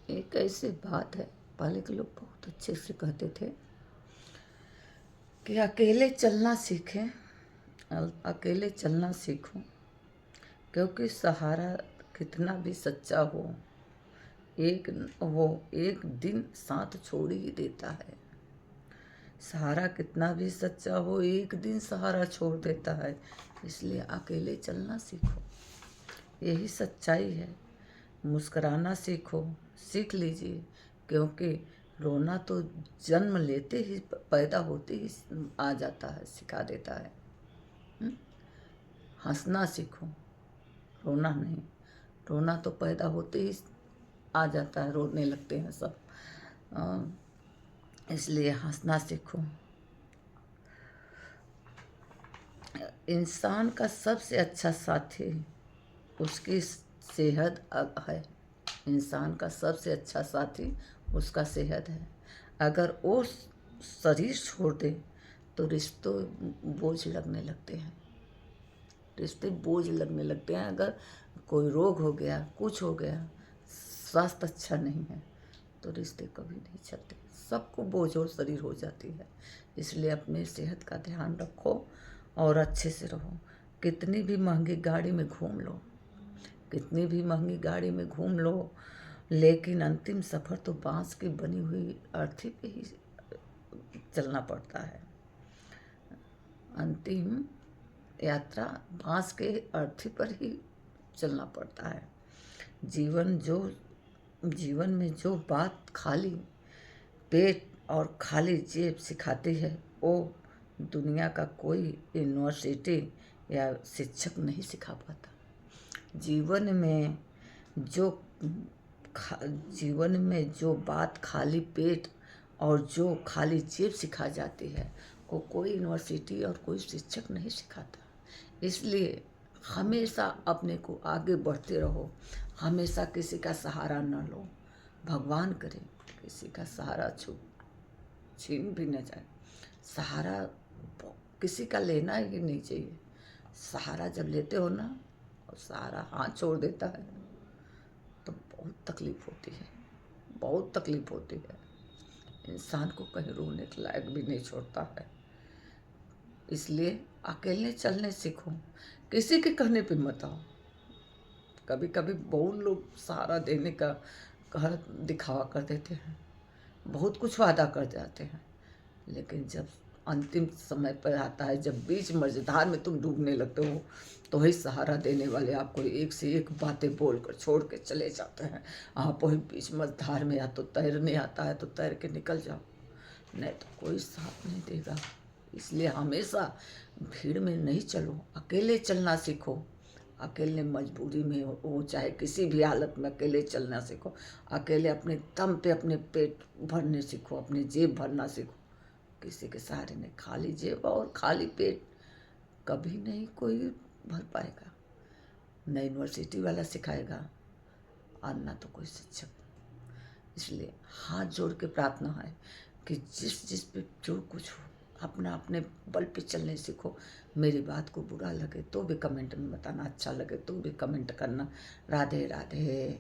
एक ऐसी बात है, पहले के लोग बहुत अच्छे से कहते थे कि अकेले चलना सीखें, अकेले चलना सीखो, क्योंकि सहारा कितना भी सच्चा हो, एक वो एक दिन साथ छोड़ ही देता है। सहारा कितना भी सच्चा हो, एक दिन सहारा छोड़ देता है। इसलिए अकेले चलना सीखो, यही सच्चाई है। मुस्कुराना सीखो, सीख लीजिए, क्योंकि रोना तो जन्म लेते ही, पैदा होते ही आ जाता है, सिखा देता है। हंसना सीखो, रोना नहीं। रोना तो पैदा होते ही आ जाता है, रोने लगते हैं सब। इसलिए हंसना सीखो। इंसान का सबसे अच्छा साथी उसकी सेहत है। इंसान का सबसे अच्छा साथी उसका सेहत है। अगर वो शरीर छोड़ दे तो रिश्तों बोझ लगने लगते हैं, रिश्ते बोझ लगने लगते हैं। अगर कोई रोग हो गया, कुछ हो गया, स्वास्थ्य अच्छा नहीं है, तो रिश्ते कभी नहीं चलते, सबको बोझ और शरीर हो जाती है। इसलिए अपनी सेहत का ध्यान रखो और अच्छे से रहो। कितनी भी महंगी गाड़ी में घूम लो, कितनी भी महंगी गाड़ी में घूम लो, लेकिन अंतिम सफ़र तो बांस की बनी हुई अर्थी पे ही चलना पड़ता है। अंतिम यात्रा बांस के अर्थी पर ही चलना पड़ता है। जीवन में जो बात खाली पेट और खाली जेब सिखाती है, वो दुनिया का कोई यूनिवर्सिटी या शिक्षक नहीं सिखा पाता। जीवन में जो जीवन में जो बात खाली पेट और जो खाली जेब सिखा जाती है, वो कोई यूनिवर्सिटी और कोई शिक्षक नहीं सिखाता। इसलिए हमेशा अपने को आगे बढ़ते रहो, हमेशा किसी का सहारा न लो। भगवान करे किसी का सहारा छीन भी न जाए। सहारा किसी का लेना ही नहीं चाहिए। सहारा जब लेते हो ना, और सहारा हाथ छोड़ देता है, तो बहुत तकलीफ होती है, बहुत तकलीफ होती है। इंसान को कहीं रोने के लायक भी नहीं छोड़ता है। इसलिए अकेले चलने सीखो, किसी के कहने पे मत आओ। कभी कभी बहुत लोग सहारा देने का कह दिखावा कर देते हैं, बहुत कुछ वादा कर जाते हैं, लेकिन जब अंतिम समय पर आता है, जब बीच मझधार में तुम डूबने लगते हो, तो वही सहारा देने वाले आपको एक से एक बातें बोलकर छोड़ के चले जाते हैं। आप वही बीच मझधार में या तो तैरने आता है तो तैर के निकल जाओ, नहीं तो कोई साथ नहीं देगा। इसलिए हमेशा भीड़ में नहीं चलो, अकेले चलना सीखो। अकेले मजबूरी में हो चाहे किसी भी हालत में अकेले चलना सीखो। अकेले अपने दम पे अपने पेट भरने सीखो, अपनी जेब भरना सीखो। किसी के सहारे नहीं, खाली जेब और खाली पेट कभी नहीं कोई भर पाएगा। न यूनिवर्सिटी वाला सिखाएगा और ना तो कोई शिक्षक। इसलिए हाथ जोड़ के प्रार्थना है कि जिस जिस पे जो कुछ हो, अपना अपने बल पे चलने सीखो। मेरी बात को बुरा लगे तो भी कमेंट में बताना, अच्छा लगे तो भी कमेंट करना। राधे राधे।